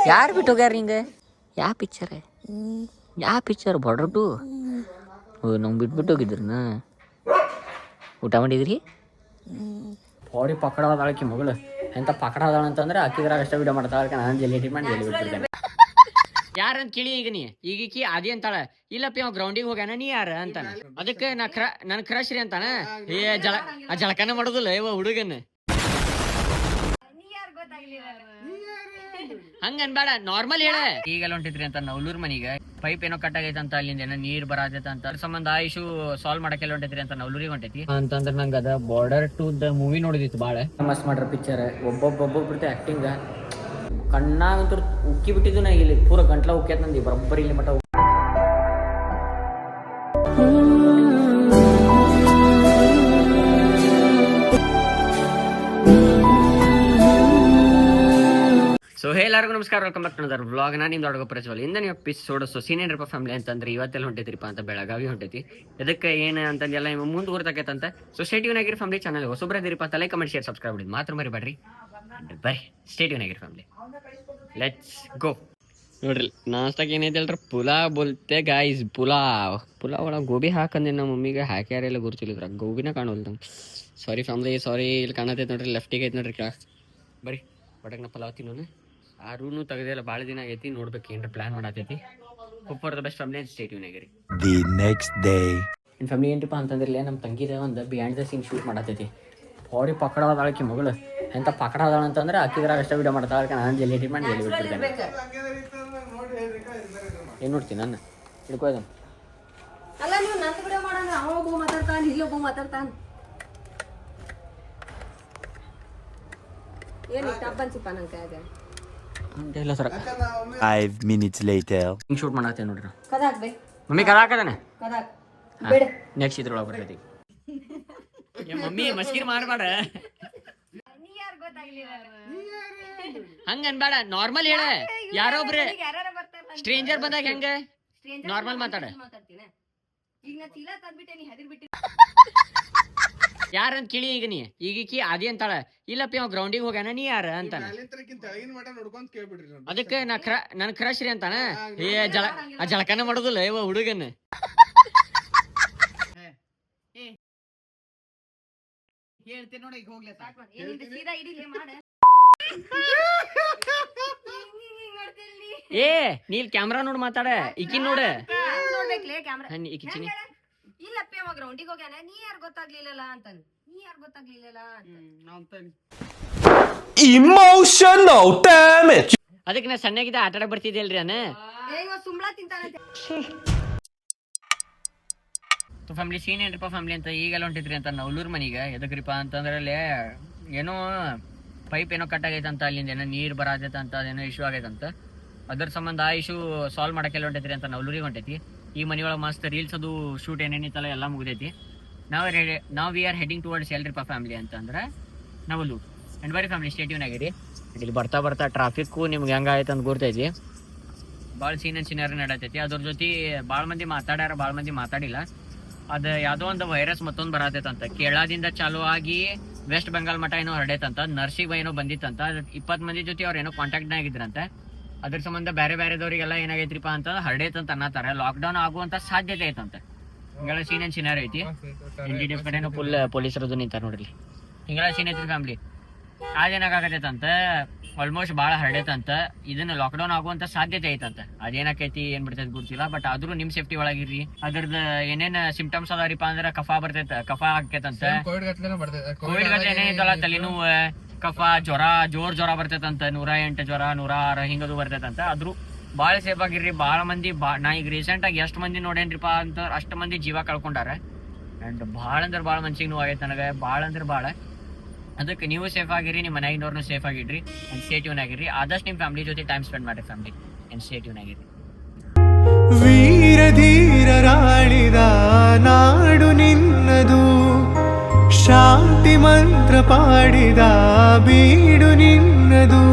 ಯಾರು ಬಿಟ್ಟು ಹೋಗ್ಯಾರ ಹಿಂಗೆ? ಯಾವ ಪಿಕ್ಚರ್ ಬಾರ್ಡರ್ ಟು? ಓ ನಮ್ಗೆ ಬಿಟ್ಬಿಟ್ಟು ಹೋಗಿದ್ರನ? ಊಟ ಮಾಡಿದ್ರಿ? ಬಾಡಿ ಪಕಡ ಆದಾಳಕಿ ಮಗಳು ಎಂತ ಪಕಡ ಆದಾಳ ಅಂತಂದ್ರೆ ಅಕ್ಕಿದ್ರಾಗ ಅಷ್ಟೇ ವಿಡಿಯೋ ಮಾಡ್ತಾಳ. ನಾನು ಜಲ್ಲಿ ಎಡಿಟ್ ಮಾಡಿ ಜಲ್ಲಿ ಬಿಟ್ಟಿರ್ತೇನೆ. ಯಾರಂತ ಕೇಳಿ ಈಗ ನೀ ಈಗೀಕಿ ಅದಿ ಅಂತಾಳ, ಇಲ್ಲಪ್ಪ ಅವ ಗ್ರೌಂಡಿಗೆ ಹೋಗ್ಯಾನ ನೀ ಯಾರ ಅಂತಾನ. ಅದಕ್ಕೆ ನನ್ ಕ್ರಶ್ ರೀ ಅಂತಾನ. ಜಳಕನ ಮಾಡೋದಿಲ್ಲ ಇವ ಹುಡುಗನ್ ಹಂಗ ಅನ್ಬೇಡ, ನಾರ್ಮಲ್ ಹೇಳ. ಈಗೆಲ್ಲ ಹೊಂಟಿದ್ರಿ ಅಂತ ನವಲೂರ್ ಮನಿಗೆ ಪೈಪ್ ಏನೋ ಕಟ್ ಆಗೈತೆ ಅಂತ, ಅಲ್ಲಿಂದ ಏನೋ ನೀರ್ ಬರತೈತ ಅಂತ, ಅದ್ರ ಸಂಬಂಧ ಆ ಇಶ್ಯೂ ಸಾಲ್ವ್ ಮಾಡಕ್ಕೆಲ್ಲ ಹೊಂಟೈತ್ರಿ ಅಂತ ನವಲೂರಿಗೆ ಹೊಂಟೈತಿ ಅಂತಂದ್ರೆ ನಂಗೆ ಅದ ಬಾರ್ಡರ್ ಟು ದ ಮೂವಿ ನೋಡಿದಿತ್ತು ಭಾಳ ಮಸ್ತ್ ಮಾಡ್ರ ಪಿಕ್ಚರ್. ಒಬ್ಬೊಬ್ಬೊಬ್ಬೊಬ್ರತೆ ಆಕ್ಟಿಂಗ್ ಕಣ್ಣಾಗಂತೂ ಉಕ್ಕಿ ಬಿಟ್ಟಿದ್ದು ನಾ. ಇಲ್ಲಿ ಪೂರ ಗಂಟ್ಲ ಉಕ್ಕೈತ್ ನಂದು ಬರೋಬ್ಬರಿ ಇಲ್ಲಿ ಮಟ. ಸೊ ಎಲ್ಲರಿಗೂ ನಮಸ್ಕಾರ, welcome back to another vlog. ನಾನು ನಿಮ್ಮ ದೊಡ್ಡ ಪ್ರಜ್ವಲ್. ಇಂದ ನೀವು ಎಪಿಸೋಡ್ ಸೀನಿಯರ್ ಫ್ಯಾಮಿಲಿ ಅಂತಂದ್ರೆ ಇವತ್ತೆಲ್ಲ ಹೊಂಟೈತ್ರಿಪ್ಪ ಅಂತ ಬೆಳಗಾವಿ ಹೊಂಟೈತಿ. ಇದಕ್ಕೆ ಏನು ಅಂತಂದೆಲ್ಲ ಮುಂದೆ ಊರ್ತಾಕೈತಂತ. ಸೊ ಸ್ಟೇ ಟ್ಯೂನ್ ಆಗಿರಿ ಫ್ಯಾಮಿಲಿ. ಚಾನಲ್ ಹೊಸಬ್ರದಿರಿಪ್ಪ ಅಂತ ಲೈಕ್ ಕಮೆಂಟ್ ಶೇರ್ ಸಬ್ಸ್ಕ್ರೈಬ್ ಮಾಡಿ ಮಾತ್ರ ಮರಿಬೇಡ್ರಿ. ಬರ್ರಿ ಸ್ಟೇ ಟ್ಯೂನ್ ಆಗಿರಿ ಫ್ಯಾಮಿಲಿ, ಲೆಟ್ಸ್ ಗೋ. ನೋಡ್ರಿ ನಾಷ್ಟಾಗ ಏನೈತೆ ಅಲ್ರಿ, ಪುಲಾವ್ ಬೋಲ್ತೆ ಗಾಯ್ಸ್. ಪುಲಾವ್ ಒಳಗೆ ಗೋಬಿ ಹಾಕಂದ್ರೆ ನಮ್ಮ ಮಮ್ಮಿಗೆ ಹಾಕ್ಯಾರೆಲ್ಲ ಗುರ್ತಿಲ್ಲಿದ್ರ, ಗೋಬಿನ ಕಾಣೋಲ್ಲ ನಂಗೆ. ಸಾರಿ ಫ್ಯಾಮಿಲಿ, ಸಾರಿ. ಇಲ್ಲಿ ಕಾಣತೈತೆ ನೋಡ್ರಿ, ಲೆಫ್ಟಿಗೆ ಐತೆ ನೋಡ್ರಿ ಕ್ಲಾಸ್. ಬರ್ರಿ ಬಟಕ್ನ ಪಲಾವ್ ತಿನ್ನೋನು. ಆರೂ ತೆಗೆದಿಲ್ಲ, ಭಾಳ ದಿನ ಆಗೈತಿ. ನೋಡ್ಬೇಕು ಏನ್ರ ಪ್ಲಾನ್ ಮಾಡತೈತಿ. Hope for the best family, stay tune ಆಗಿರಿ. The next day in family ಏನ್ರಿಪ್ಪ ಅಂತಂದ್ರಲ್ಲ, ನಮ್ಮ ತಂಗಿದ ಒಂದು ಬಿಹೈಂಡ್ ದ ಸೀನ್ ಶೂಟ್ ಮಾಡತೈತಿ. ಬಾಡಿ ಪಕಡ ಆದಾಳಕಿ ಮಗಳು ಎಂತ ಪಕಡ ಆದಾಳ ಅಂತಂದ್ರೆ ಅಕ್ಕಿದ್ರಾಗ ಅಷ್ಟೇ ವಿಡಿಯೋ ಮಾಡ್ತಾಳ. ನಾನು ಜಲ್ಲಿ ಎಡಿಟ್ ಮಾಡಿ ಜಲ್ಲಿ ಬಿಟ್ಟಿರ್ತೇನೆ. ಏನು ನೋಡ್ತೀನಿ ನಾನು ಹಿಡ್ಕೋದ ಅಲ್ಲ, ನೀವು ನನ್ನ ವಿಡಿಯೋ ಮಾಡಂದ್ರೆ ಅವ ಒಬ್ಬ ಮಾತಾಡ್ತಾನೆ, ಇಲ್ಲೊಬ್ಬ ಮಾತಾಡ್ತಾನೆ. ಏನು ಟಪ್ ಅನ್ಸಿಪ್ಪ ನಂಗೆ ಕೈಯಾಗ ಇಲ್ಲ ಸರ್. 5 minutes later ಹಿಂಗೆ ಶೂಟ್ ಮಾಡತ್ತೇವೆ ನೋಡ್ರಿ. ಕದಾಕ್ ಬೇ ಮಮ್ಮಿ ಕದ ಹಾಕದಾನೆ. ಕದಾಕ್ ಬೇಡ. ನೆಕ್ಸ್ಟ್ ಇದ್ರೊಳಗೆ ಬರ್ತೈತಿ. ಮಮ್ಮಿ ಮಸ್ಕಿರ್ ಮಾಡಬೇಡ, ನೀ ಯಾರು ಗೊತ್ತಾಗ್ಲಿಲ್ಲ. ಹಂಗ ಅನ್ಬೇಡ, ನಾರ್ಮಲ್ ಹೇಳ. ಯಾರೊಬ್ರು ಯಾರು ಬರ್ತಾರ ಸ್ಟ್ರೇಂಜರ್ ಬಂದಾಗ ಹೆಂಗ ನಾರ್ಮಲ್ ಮಾತಾಡ. ಮಾತಾಡ್ತೀನಿ. ಈಗ ನಾ ಚೀಲ ತಂದ್ಬಿಟ್ಟೆ, ನೀ ಹೆದರ್ ಬಿಟ್ಟಿ. ಯಾರಂತ ಕೇಳಿ ಈಗ ನೀ ಈಗೀಕಿ ಅದಿ ಅಂತಾಳ, ಇಲ್ಲಪ್ಪ ಅವ ಗ್ರೌಂಡಿಗೆ ಹೋಗ್ಯಾನ ನೀ ಯಾರ ಅಂತಾನ. ಅದಕ್ಕೆ ನನ್ ಕ್ರಶ್ ರೀ ಅಂತಾನ. ಜಳಕನ ಮಾಡೋದಿಲ್ಲ ಇವ ಹುಡುಗನ್ ಹೇಳ್ತೀನಿ ನೋಡಿ. ಈಗ ಹೋಗ್ಲಿ ಸೀದಾ ಇಡಿಲೇ ಮಾಡ. ಏ ನೀಲ್ ಕ್ಯಾಮ್ರಾ ನೋಡ್ ಮಾತಾಡ. ಈಕಿನ್ ನೋಡ, ನೋಡ್ಬೇಕ್ಲೇ ಕ್ಯಾಮ್ರಾ. ಈಕಿ ಚಿನಿ ಇಲ್ಲಪ್ಪ ಅವ ಗ್ರೌಂಡಿಗೆ ಹೋಗ್ಯಾನ, ನೀ ಯಾರು ಗೊತ್ತಾಗ್ಲಿಲ್ಲಲ್ಲ ಅಂತಾನ. ನೀ ಯಾರು ಗೊತ್ತಾಗ್ಲಿಲ್ಲಲ್ಲ emotional damage. ಅದಕ್ಕೆ ನಾ ಸಣ್ಣಗಿದ್ದ ಆಟ ಆಡಕ್ ಬರ್ತಿದ್ದೆಲ್ರಿ ನಾನು. ಇವ ಸುಮ್ಳಾ ತಿಂತಾನಂತೆ. ಫ್ಯಾಮಿಲಿ ಸೀನ್ ಏನ್ರಿಪ್ಪ ಫ್ಯಾಮಿಲಿ ಅಂತ ಈಗೆಲ್ಲ ಹೊಂಟಿದ್ರಿ ಅಂತ ನವಲೂರ್ ಮನಿಗೆ. ಎದಕ್ರಿಪ್ಪ ಅಂತಂದ್ರೆ ಅಲ್ಲಿ ಏನೋ ಪೈಪ್ ಏನೋ ಕಟ್ ಆಗೈತೆ ಅಂತ, ಅಲ್ಲಿಂದ ಏನೋ ನೀರ್ ಬರತೈತ ಅಂತ, ಅದೇನೋ ಇಶ್ಯೂ ಆಗೈತಂತ. ಅದ್ರ ಸಂಬಂಧ ಆ ಇಶ್ಯೂ ಸಾಲ್ವ್ ಮಾಡಕ್ಕೆಲ್ಲ ಹೊಂಟೈತ್ರಿ ಅಂತ ನವಲೂರಿಗೆ ಹೊಂಟೈತಿ. ಈ ಮನಿಯೊಳಗೆ ಮಸ್ತ್ ರೀಲ್ಸ್ ಅದು ಶೂಟ್ ಏನೇನಿತ್ತಲ್ಲ ಎಲ್ಲ ಮುಗಿದೈತಿ. ನಾವು ವಿ ಆರ್ ಹೆಡಿಂಗ್ ಟುವರ್ಡ್ಸ್ ಎಲ್ರಿಪ್ಪ ಫ್ಯಾಮಿಲಿ ಅಂತಂದ್ರೆ ನವಲೂರ್. ಅಂಡ್ ಬರೀ ಫ್ಯಾಮಿಲಿ ಸ್ಟೇ ಟ್ಯೂನ್ ಆಗಿರಿ. ಇಲ್ಲಿ ಬರ್ತಾ ಟ್ರಾಫಿಕ್ಕು ನಿಮ್ಗೆ ಹೆಂಗಾಯ್ತು ಅಂತ ಗುರ್ತೈತಿ. ಭಾಳ ಸೀನಿಯರ್ ನಡತೈತಿ. ಅದ್ರ ಜೊತೆ ಭಾಳ ಮಂದಿ ಮಾತಾಡ್ಯಾರ, ಭಾಳ ಮಂದಿ ಮಾತಾಡಿಲ್ಲ. ಅದು ಯಾವುದೋ ಒಂದು ವೈರಸ್ ಮತ್ತೊಂದು ಬರತೈತಂತ. ಕೇರಳದಿಂದ ಚಾಲು ಆಗಿ ವೆಸ್ಟ್ ಬೆಂಗಾಲ್ ಮಠ ಏನೋ ಹರಡೈತಂತ. ನರ್ಸಿಗೆ ಏನೋ ಬಂದಿತ್ತಂತ. 20 ಮಂದಿ ಜೊತೆ ಅವ್ರು ಏನೋ ಕಾಂಟ್ಯಾಕ್ಟ್ ಆಗಿದ್ರಂತೆ. ಅದ್ರ ಸಂಬಂಧ ಬೇರೆದವ್ರಿಗೆಲ್ಲ ಏನಾಗೈತ್ರಿಪ್ಪ ಅಂತ ಹರಡೈತಂತ ಅನ್ನತಾರೆ. ಲಾಕ್ಡೌನ್ ಆಗುವಂತ ಸಾಧ್ಯತೆ ಐತಂತ. ಹಿಂಗೆಲ್ಲ ಸೀನಿಯರ್ ಐತಿ. NDDF ಕಡೆನೂ ಫುಲ್ ಪೊಲೀಸರದು ನಿಂತಾರ ನೋಡ್ರಿ. ಹಿಂಗೆಲ್ಲ ಸೀನ್ ಐತ್ರಿ ಫ್ಯಾಮಿಲಿ. ಅದೇನಾಗತೈತಂತ, ಆಲ್ಮೋಸ್ಟ್ ಭಾಳ ಹರಡೈತಂತ. ಇದನ್ನ ಲಾಕ್ಡೌನ್ ಆಗುವಂತ ಸಾಧ್ಯತೆ ಐತಂತ. ಅದೇನಾಕೈತಿ ಏನ್ ಬಿಡ್ತೈತಿ ಗೊತ್ತಿಲ್ಲ. ಬಟ್ ಆದ್ರೂ ನಿಮ್ ಸೇಫ್ಟಿ ಒಳಗಿರ್ರಿ. ಅದ್ರದ್ದು ಏನೇನ್ ಸಿಂಪ್ಟಮ್ಸ್ ಅದಾರಿಪ್ಪ ಅಂದ್ರೆ ಕಫ ಬರ್ತೈತ, ಕಫ ಆಕೈತಂತ. ಕೋವಿಡ್ ಗಟ್ಲೆ ಏನೇನೈತಲ್ಲ, ತಲೆನೋವು, ಕಫ, ಜ್ವರ, ಜ್ವರ ಬರ್ತೈತಂತ. 108 ಜ್ವರ, 106 ಹಿಂಗದು ಬರ್ತೈತಂತ. ಆದ್ರೂ ಭಾಳ ಸೇಫ್ ಆಗಿರ್ರಿ. ಭಾಳ ಮಂದಿ ನಾ ಈಗ ರೀಸೆಂಟ್ ಆಗಿ ಎಷ್ಟು ಮಂದಿ ನೋಡೇನ್ರಿಪ್ಪ ಅಂತ ಅಷ್ಟು ಮಂದಿ ಜೀವ ಕಳ್ಕೊಂಡಾರ. ಅಂಡ್ ಭಾಳ ಅಂದ್ರೆ ಭಾಳ ಮನ್ಸಿಗೆ ನೋವು ಆಗೈತೆ ನನಗೆ, ಭಾಳ ಅಂದ್ರೆ ಭಾಳ. ಅದಕ್ಕೆ ನೀವು ಸೇಫ್ ಆಗಿರಿ, ನಿಮ್ಮ ಮನೆಗಿನವ್ರನ್ನೂ ಸೇಫ್ ಆಗಿಡ್ರಿ. ಅಂಡ್ ಸ್ಟೇ ಟ್ಯೂನ್ ಆಗಿರಿ. ಆದಷ್ಟು ನಿಮ್ಮ ಫ್ಯಾಮಿಲಿ ಜೊತೆ ಟೈಮ್ ಸ್ಪೆಂಡ್ ಮಾಡಿ ಫ್ಯಾಮಿಲಿ. ಅಂಡ್ ಸ್ಟೇ ಟ್ಯೂನ್ ಆಗಿರಿ. ವೀರ ಧೀರರಾಳಿದ ನಾಡು ನಿನ್ನದು, ಶಾಂತಿ ಮಂತ್ರ ಪಾಡಿದ ಬೀಡು ನಿನ್ನದು.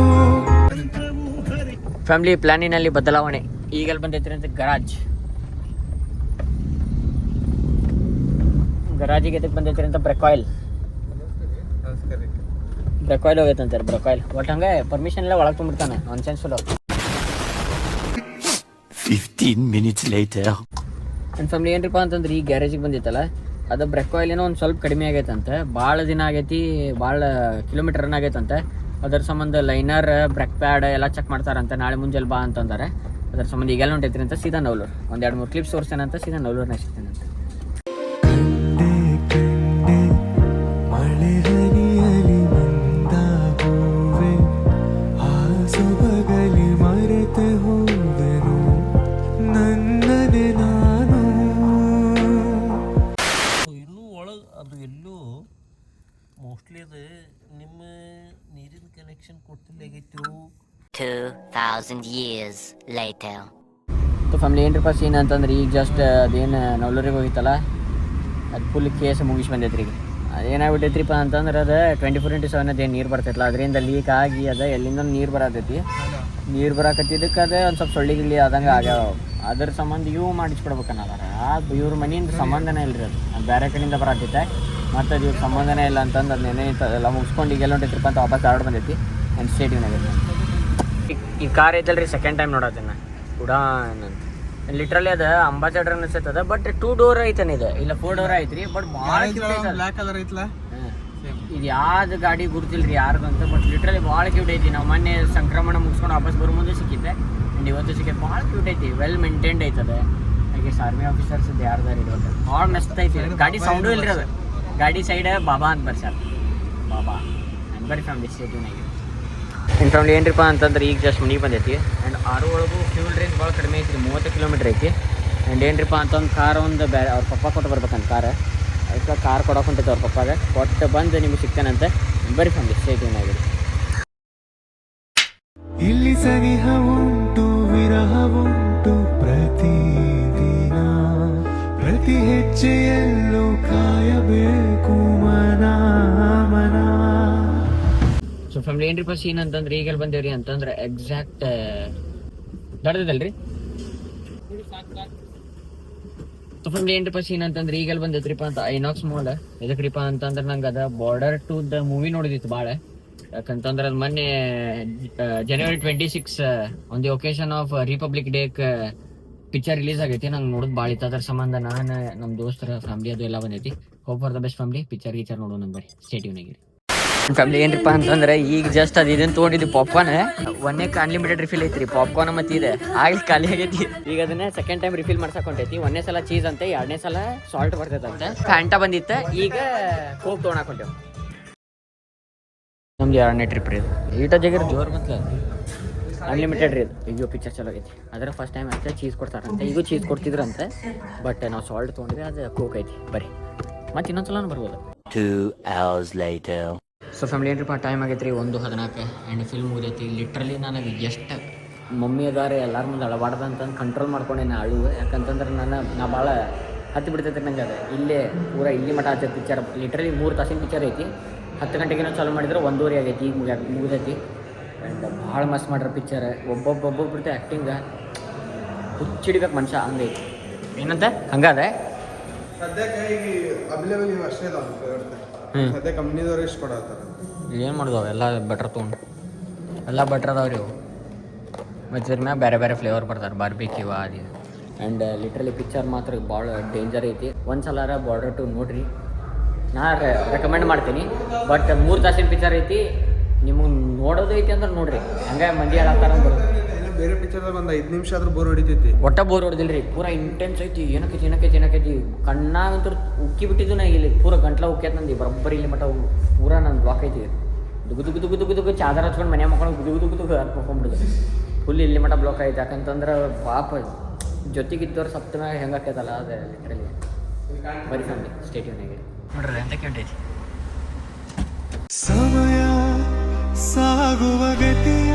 ಫ್ಯಾಮಿಲಿ ಪ್ಲಾನಿನಲ್ಲಿ ಬದಲಾವಣೆ. ಈಗೆಲ್ಲ ಬಂದೈತ್ರಿ ಅಂತ ಗರಾಜಿಗೆ ಎದಕ್ಕೆ ಬಂದೈತ್ರಿ ಅಂತ ಬ್ರೆಕಾಯಿಲ್ ಹೋಗೈತಂತಾರೆ. ಬ್ರೆಕಾಯಿಲ್ ಒಟ್ಟು ಹಂಗೆ ಪರ್ಮಿಷನ್ ಎಲ್ಲ ಒಳಗೆ ತುಂಬಿಡ್ತಾನೆ. Nonsense full. 15 minutes later. ನನ್ನ ಫ್ಯಾಮಿಲಿ ಏನ್ರಿಪ್ಪ ಅಂತಂದ್ರೆ ಈ ಗ್ಯಾರೇಜಿಗೆ ಬಂದಿತ್ತಲ್ಲ, ಅದು ಬ್ರೇಕ್ ಆಯಿಲ್ ಏನೋ ಒಂದು ಸ್ವಲ್ಪ ಕಡಿಮೆ ಆಗೈತಂತೆ. ಭಾಳ ದಿನ ಆಗೈತಿ, ಭಾಳ ಕಿಲೋಮೀಟರ್ ರನ್ ಆಗೈತಂತೆ. ಅದ್ರ ಸಂಬಂಧ ಲೈನರ್, ಬ್ರೇಕ್ ಪ್ಯಾಡ್ ಎಲ್ಲ ಚೆಕ್ ಮಾಡ್ತಾರಂತೆ. ನಾಳೆ ಮುಂಜಾನೆ ಬಾ ಅಂತಂದರೆ ಅದ್ರ ಸಂಬಂಧ ಈಗೆಲ್ಲ ಹೊಂಟೈತ್ರಿ ಅಂತ ಸೀದಾ ನವಲೂರು. 2-3 ಕ್ಲಿಪ್ಸ್ ತೋರಿಸ್ತೇನಂತ ಸೀದಾ ನವಲೂರ್ನಾಗ ಸಿಗ್ತೇನಂತ. ಮಳೆ ಹನಿಯಲಿ ಮಂದ ಹೂವೆ ಆ ಸೊಬಗಲಿ ಮರೆತೆ ಹೋದೆನು ನನ್ನನೆ ನಾನು. ಇನ್ನೂ ಒಳಗೆ ಅದು ಎಲ್ಲೂ ಮೋಸ್ಟ್ಲಿ ಅದು ನಿಮ್ಮ ನೀರಿನ ಕನೆಕ್ಷನ್ ಕೊಡ್ತಿಲ್ಲಾಗೈತು. 2,000 years later. ಫ್ಯಾಮಿಲಿ ಏನ್ರಿಪ್ಪ ಸೀನ್ ಅಂತಂದ್ರೆ ಈಗ ಜಸ್ಟ್ ಅದೇನು ನವಲೂರಿಗೆ ಹೋಗಿತ್ತಲ್ಲ, ಅದು ಫುಲ್ ಕೇಸ್ ಮುಗಿಸಿ ಬಂದೈತ್ರಿ. ಈಗ ಅದೇನಾಗ್ಬಿಟ್ಟೈತ್ರಿಪ್ಪ ಅಂತಂದ್ರೆ ಅದು 24/7 ಅದೇನು ನೀರು ಬರ್ತೈತಲ್ಲ, ಅದರಿಂದ ಲೀಕ್ ಆಗಿ ಅದು ಎಲ್ಲಿಂದ ನೀರು ಬರತೈತಿ. ನೀರು ಬರಾಕತ್ತಿದ್ದಕ್ಕೆ ಅದೇ ಒಂದು ಸ್ವಲ್ಪ ಸೊಳ್ಳಿ ಗಿಳ್ಳಿ ಆದಂಗೆ ಆಗ್ಯಾವ. ಅದ್ರ ಸಂಬಂಧ ಇವು ಮಾಡಿಸ್ಕೊಡ್ಬೇಕನ್ನೋದಾರ. ಇವ್ರ ಮನೆಯಿಂದ ಸಂಬಂಧನೇ ಇಲ್ಲರಿ, ಅದು ಬೇರೆ ಕಡೆಯಿಂದ ಬರತ್ತೈತೆ. ಮತ್ತು ಅದು ಇವ್ರ ಸಂಬಂಧನೇ ಇಲ್ಲ ಅಂತಂದು ಅದನ್ನೇ ಎಲ್ಲ ಮುಗಿಸ್ಕೊಂಡು ಈಗೆಲ್ಲ ಹೊಂಟೈತ್ರಿಪ್ಪ ಅಂತ ವಾಪಸ್ ಆರ್ಡ್ ಬಂದೈತಿ. ಆ್ಯಂಡ್ ಸ್ಟೇಟಿವ್ನಾಗೈತಿ. ಈ ಕಾರ್ ಐತಲ್ರಿ, ಸೆಕೆಂಡ್ ಟೈಮ್ ನೋಡತ್ತೇನೆ ಉಡಾನ್ ಅಂತ. ಲಿಟ್ರಲಿ ಅದು ಅಂಬಾಸಡರ್ ಅನಿಸ್ತದ. ಬಟ್ 2 ಡೋರ್ ಐತನ ಇದು, ಇಲ್ಲ 4 ಡೋರ್ ಐತ್ರಿ. ಬಟ್ ಭಾಳ ಬ್ಲಾಕ್ ಕಲರ್ ಐತ್ಲ, ಇದು ಯಾವ್ದು ಗಾಡಿ ಗುರ್ತಿಲ್ರಿ ಯಾರ್ದಂತ. ಬಟ್ ಲಿಟ್ರಲಿ ಭಾಳ ಕ್ಯೂಟ್ ಐತಿ. ನಾವು ಮೊನ್ನೆ ಸಂಕ್ರಮಣ ಮುಗಿಸ್ಕೊಂಡು ವಾಪಸ್ ಬರೋ ಮುಂದೆ ಸಿಕ್ಕಿತ್ತೆ. ಆ್ಯಂಡ್ ಇವತ್ತು ಸಿಕ್ಕೈತೆ. ಭಾಳ ಕ್ಯೂಟ್ ಐತಿ, ವೆಲ್ ಮೇಂಟೈನ್ಡ್ ಐತದೆ. ಹಾಗೆ ಆರ್ಮಿ ಆಫೀಸರ್ಸ್ ಯಾರ್ದಾರ ಇಡ್ಬೇಕು, ಭಾಳ ಮಸ್ತ್ ಐತಿ. ಗಾಡಿ ಸೌಂಡು ಇಲ್ರಿ ಅದು. ಗಾಡಿ ಸೈಡ್ ಬಾಬಾ ಅಂತ ಬರ್ಸ್ಯಾರ, ಬಾಬಾ ಅನ್ಬರಿ ಫ್ಯಾಮಿಲಿ ಸ್ಟೇಟಿವ್ನಾಗೆ. ಇನ್ನು ಫ್ಯಾಮಿಲಿ ಏನ್ರಿಪ್ಪ ಅಂತಂದ್ರೆ ಈಗ ಜಸ್ಟ್ ಮನೆಗೆ ಬಂದೈತಿ. ಆ್ಯಂಡ್ 6 ಒಳಗೂ ಫ್ಯೂಲ್ ರೇಂಜ್ ಭಾಳ ಕಡಿಮೆ ಐತಿ, 30 ಕಿಲೋಮೀಟ್ರ್ ಐತಿ. ಆ್ಯಂಡ್ ಏನ್ರಿಪ್ಪ ಅಂತಂದು ಕಾರ್ ಒಂದು ಬೇರೆ ಅವ್ರ ಪಪ್ಪ ಕೊಟ್ಟು ಬರ್ಬೇಕಂತ ಕಾರ್. ಅದಕ್ಕೆ ಕಾರ್ ಕೊಡೋಕೆ ಹೊಂಟೈತೆ ಅವ್ರ ಪಪ್ಪಾಗೆ. ಕೊಟ್ಟು ಬಂದು ನಿಮಗೆ ಸಿಗ್ತೇನಂತೆ. ಬರೀ ಫ್ಯಾಮಿಲಿ ಸ್ಟೇಟಿವ್ನಾಗಿದೆ. ಇಲ್ಲಿ ಸನಿಹ ಉಂಟು ವಿರಹ ಉಂಟು ಪ್ರತಿದಿನ, ಪ್ರತಿ ಹೆಜ್ಜೆಯಲ್ಲೂ ಕಾಯಬೇಕು ಮನ ಮನ. ಸೊ ಫ್ಯಾಮಿಲಿ ಏನ್ರಿಪ್ಪ ಸೀನ್ ಅಂತಂದ್ರೆ ಈಗೆಲ್ಲ ಬಂದೇವ್ರಿ ಅಂತಂದ್ರೆ ಎಕ್ಸಾಕ್ಟ್ ದೊಡ್ಡದಲ್ರಿ. ಸೊ ಫ್ಯಾಮಿಲಿ ಏನ್ರಿಪ್ಪ ಸೀನ್ ಅಂತಂದ್ರೆ ಈಗೆಲ್ಲ ಬಂದೈತ್ರಿಪ್ಪ ಅಂತ ಐನಾಕ್ಸ್ ಮಾಲ್. ಎದಕ್ರಿಪ್ಪ ಅಂತಂದ್ರೆ ನಂಗೆ ಅದ ಬಾರ್ಡರ್ ಟು ದ ಮೂವಿ ನೋಡಿದಿತ್ತು ಭಾಳ. ಯಾಕಂತಂದ್ರೆ ಅದು ಮೊನ್ನೆ January 26 on the occasion of Republic ಡೇಕ್ ಪಿಕ್ಚರ್ ರಿಲೀಸ್ ಆಗೈತಿ. ನಂಗೆ ನೋಡೋದು ಭಾಳ ಇತ್ತು. ಅದ್ರ ಸಂಬಂಧ ನಾನು ನಮ್ಮ ದೋಸ್ತರ ಫ್ಯಾಮಿಲಿ ಅದು ಎಲ್ಲ ಬಂದೈತಿ. Hope for the best family. Picture ನೋಡೋಣ ನಂಬರಿ ಸ್ಟೇಟಿವ್ನಾಗಿ. ಫ್ಯಾಮಿಲಿ ಏನ್ರಿಪ್ಪ ಅಂತಂದ್ರೆ ಈಗ ಜಸ್ಟ್ ಅದು ಇದನ್ನು ತೊಗೊಂಡಿದ್ದು ಪಾಪ್ಕಾರ್ನ್. ಒಂದೇ ಅನ್ಲಿಮಿಟೆಡ್ ರಿಫಿಲ್ ಐತ್ರಿ ಪಾಪ್ಕಾರ್ನ್ ಮತ್ತು ಇದೆ. ಆಗ್ಲಿ ಖಾಲಿ ಆಗೈತಿ. ಈಗ ಅದನ್ನ ಸೆಕೆಂಡ್ ಟೈಮ್ ರಿಫಿಲ್ ಮಾಡ್ಸಕೊಂಟೈತಿ. 1ನೇ ಸಲ ಚೀಸ್ ಅಂತೆ, 2ನೇ ಸಲ ಸಾಲ್ಟ್ ಬರ್ತೈತಂತೆ. ಫ್ಯಾಂಟಾ ಬಂದಿತ್ತು, ಈಗ ಕೋಕ್ ತೊಗೊಳಕೊಂಡೇವು. ನಮ್ದು 2ನೇ ಟ್ರಿಪ್ ರೀ ಇದು. ಈಟ ಜಗರ್ ಜೋರು ಬಂತಲ್ಲ, ಅನ್ಲಿಮಿಟೆಡ್ ರೀ ಇದು. ಈಗ ಪಿಕ್ಚರ್ ಚಲೋ ಆಗೈತಿ. ಅದರ ಫಸ್ಟ್ ಟೈಮ್ ಅಂತ ಚೀಸ್ ಕೊಡ್ತಾರಂತೆ. ಈಗೂ ಚೀಸ್ ಕೊಡ್ತಿದ್ರಂತೆ. ಬಟ್ ನಾವು ಸಾಲ್ಟ್ ತೊಗೊಂಡ್ರೆ ಅದು ಕೋಕ್ ಐತಿ ಬರೀ. ಮತ್ತು ಇನ್ನೊಂದ್ಸಲ ಬರ್ಬೋದು. 2 hours later. ಸೊ ಫ್ಯಾಮಿಲಿ ಏನ್ರಿಪ್ಪ ಟೈಮ್ ಆಗೈತ್ರಿ 1:14 ಆ್ಯಂಡ್ ಫಿಲ್ಮ್ ಮುಗಿದೈತಿ. ಲಿಟ್ರಲಿ ನನಗೆ ಎಷ್ಟು ಮಮ್ಮಿ ಅದಾರೆ ಎಲ್ಲರ ಮುಂದೆ ಅಳಬಾರ್ದು ಅಂತಂದು ಕಂಟ್ರೋಲ್ ಮಾಡ್ಕೊಂಡೆ ನಾ ಅಳುವ. ಯಾಕಂತಂದ್ರೆ ನಾ ಭಾಳ ಹತ್ತಿ ಬಿಡ್ತೈತೆ ನಂಗೆ. ಅದು ಇಲ್ಲೇ ಪೂರ ಇಲ್ಲಿ ಮಠ ಹಚ್ಚೈತೆ ಪಿಕ್ಚರ್. ಲಿಟ್ರಲಿ 3 ತಾಸಿನ ಪಿಕ್ಚರ್ ಐತಿ. 10 ಗಂಟೆಗೇನೋ ಚಾಲು ಮಾಡಿದ್ರೆ 1:30 ಆಗೈತಿ. ಈಗ ಮುಗಿದೈತಿ. ಆ್ಯಂಡ್ ಭಾಳ ಮಸ್ತ್ ಮಾಡ್ರ ಪಿಕ್ಚರ್. ಒಬ್ಬೊಬ್ಬೊಬ್ಬೊಬ್ರದ್ದು ಆ್ಯಕ್ಟಿಂಗ ಹುಚ್ಚಿಡ್ಬೇಕು ಮನುಷ್ಯ ಹಂಗೈತಿ. ಏನಂತ ಹಂಗಾದೆ ಸದ್ಯಕ್ಕೆ ಈಗ ಅವೈಲೇಬಲ್ ಇವು ಅಷ್ಟೇ ಇದಾವೆ. ಸದ್ಯ ಕಂಪ್ನಿದವ್ರು ಎಷ್ಟು ಕೊಡತ್ತಾರೆ. ಏನು ಮಾಡಿದವು ಎಲ್ಲ ಬೆಟ್ರ್ ತೊಗೊಂಡು ಎಲ್ಲ ಬೆಟ್ರ್ ಅದಾವ್ರಿ ಇವು. ಮತ್ತು ಇದ್ರ ಮ್ಯಾಗ ಬೇರೆ ಬೇರೆ ಫ್ಲೇವರ್ ಬರ್ತಾರೆ, ಬಾರ್ಬಿಕ್ಯೂ ಅದು. ಆ್ಯಂಡ್ ಲಿಟ್ರಲಿ ಪಿಕ್ಚರ್ ಮಾತ್ರ ಭಾಳ ಡೇಂಜರ್ ಐತಿ. ಒಂದು ಸಲ ಬಾರ್ಡರ್ ಟು ನೋಡ್ರಿ, ನಾ ರೆಕಮೆಂಡ್ ಮಾಡ್ತೀನಿ. ಬಟ್ 3 ತಾಸಿನ ಪಿಕ್ಚರ್ ಐತಿ. ನಿಮಗೆ ನೋಡೋದು ಐತಿ ಅಂದ್ರೆ ನೋಡ್ರಿ. ಹಂಗೆ ಮಂದಿ ಹೇಳತ್ತಾರ ಬರೋದು. ಬೇರೆ ಪಿಕ್ಚರ್ದಾಗ ಒಂದು 5 ನಿಮಿಷ ಆದ್ರೂ ಬೋರ್ ಹೊಡಿತೈತಿ. ಒಟ್ಟ ಬೋರ್ ಹೊಡೆದಿಲ್ಲ ರೀ. ಪೂರ ಇಂಟೆನ್ಸ್ ಐತಿ. ಏನಕ್ಕೈತಿ ಕಣ್ಣಾಗಂತೂ ಉಕ್ಕಿ ಬಿಟ್ಟಿದ್ದು ನಾ. ಇಲ್ಲಿ ಪೂರ ಗಂಟ್ಲ ಉಕ್ಕೈತೆ ನಂದು ಬರೋಬ್ಬರಿ. ಇಲ್ಲಿ ಮಟ್ಟ ಪೂರ ನನ್ನ ಬ್ಲಾಕ್ ಐತಿ. ದುಗು ಚಾದರ ಹಚ್ಕೊಂಡು ಮನೆ ಮಕ್ಕಳು ದುಗು ಹತ್ಕೊಂಡ್ಬಿಡುದು. ಫುಲ್ ಇಲ್ಲಿ ಮಟ್ಟ ಬ್ಲಾಕ್ ಐತಿ. ಯಾಕಂತಂದ್ರೆ ಪಾಪ ಜೊತೆಗಿದ್ದವ್ರು ಸಪ್ತ ಮ್ಯಾಗ ಹೆಂಗೆ ಆಕೈತಲ್ಲ ಅದು ಲಿಟ್ರಲಿ ಬರೀ ಫ್ಯಾಮಿಲಿ ಸ್ಟೇಟಿವ್ನಾಗೆ ನೋಡ್ರಿ ಅಂತ ಕೇಳ್ತೈತಿ. ಸಮಯ ಸಾಗುವ ಗತಿಯ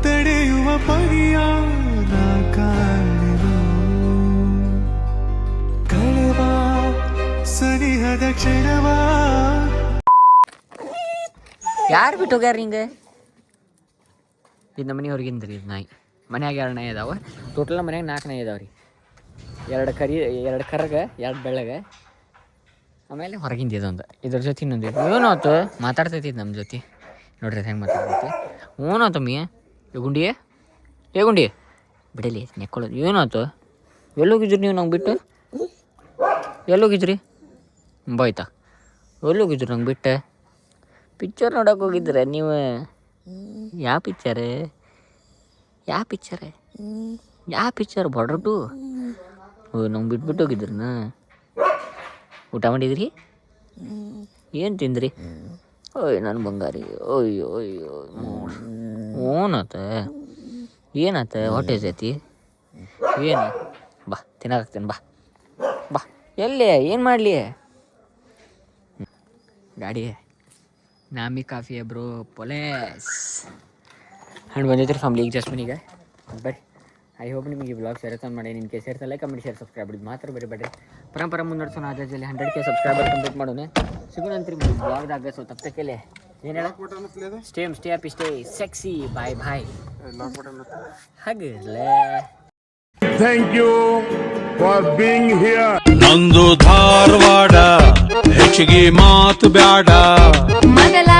ತಡೆಯುವ ಪರಿಯ ಕಾಣೆನು, ಕಳೆವ ಸನಿಹದ ಕ್ಷಣವ. ಯಾರು ಬಿಟ್ಟು ಹೋಗ್ಯಾರ ಹಿಂಗೆ? ಇದು ನಮ್ಮ ಮನೆ ಹೊರಗಿಂದ ರೀ. ಇದು ನಾಯಿ ಮನ್ಯಾಗ 2 ನಾಯಿ ಇದಾವೆ. ಟೋಟಲ್ ನಮ್ಮ ಮನ್ಯಾಗ 4 ನಾಯಿ ಇದಾವೆ ರೀ. 2 ಕರ್ಗೆ 2 ಬೆಳ್ಳಗೆ, ಆಮೇಲೆ ಹೊರಗಿಂದ ಇದೊಂದು. ಇದ್ರ ಜೊತೆ ಇನ್ನೊಂದು ಏನೋತು ಮಾತಾಡ್ತೈತಿ ನಮ್ಮ ಜೊತೆ. ನೋಡ್ರಿ ಹೆಂಗೆ ಮಾತಾಡ್ತೈತಿ. ಹ್ಞೂ ತಮ್ಮಿ. ಗುಂಡಿ ಬಿಡಲಿ ನೆಕ್ಕೊಳ್ಳೋದು ಏನಾಯ್ತು? ಎಲ್ಲೋಗಿದ್ರಿ ನೀವು ನಂಗೆ ಬಿಟ್ಟು? ಎಲ್ಲೋಗಿದ್ರಿ? ಬಾಯ್ತಾ ಎಲ್ಲೋಗಿದ್ರಿ ನಂಗೆ ಬಿಟ್ಟೆ? ಪಿಕ್ಚರ್ ನೋಡೋಕೆ ಹೋಗಿದ್ರೆ ನೀವು? ಯಾವ ಪಿಕ್ಚರೇ? ಯಾವ ಪಿಕ್ಚರ್ ಬಾರ್ಡರ್ 2? ಓ ನಂಗೆ ಬಿಟ್ಬಿಟ್ಟು ಹೋಗಿದ್ರನಾ? ಊಟ ಮಾಡಿದ್ರಿ? ಏನು ತಿಂದ್ರಿ? ಓಯ್ ನನ್ನ ಬಂಗಾರಿ, ಓಯ್ಯೋ ಅಯ್ಯೋ ಏನಾತ ಹೊಟ್ಟೆ ಜೈತಿ ಏನು? ಬಾ ತಿನ್ನಕಾಗ್ತೇನೆ, ಬಾ ಎಲ್ಲಿ ಏನು ಮಾಡಲಿ? ಗಾಡಿ ನಾಮಿ ಕಾಫಿ ಬ್ರೋ ಪೊಲೇಸ್ ಹಣ್ಣು ಬಂದೈತ್ರಿ ಫ್ಯಾಮ್ಲಿ ಈಗ ಜಸ್ಟ್ ಮನೆಗೆ ಬರ್ರಿ. ಐ ಹೋಪ್ ನಿಮಗೆ ಈ ಬ್ಲಾಗ್ ಸೇರ್ತಾನೆ ಮಾಡಿ. ನಿನ್ನ ಕೇಸ್ ಸೇರ್ತಾ ಲೈಕ್ ಕಮೆಂಟ್ ಶೇರ್ ಸಬ್ಸ್ಕ್ರೈಬ್ ಬಿಡಿ ಮಾತ್ರ ಬರೀ ಪರಂಪರೆ ಮುನ್ನಡೆಸೋಣ. ಅದಾಜಲ್ಲಿ 100K ಸಬ್ಸ್ಕ್ರೈಬರ್ ಕಂಪ್ಲೀಟ್ ಮಾಡೋಣ. ಸಿಗೋಣಂತ್ರಿ ಬ್ಲಾಗ್ದಾಗ. ಸೊ ತಪ್ಪಬೇಕಲ್ಲ ಏನು ಹೇಳ? Stay happy stay sexy bye ಹಾಗಲೇ. Thank you for being here. ನಂದು ಧಾರವಾಡ ಹೆಚ್ಚಿಗೆ ಮಾತು ಬ್ಯಾಡ. ಮೊದಲ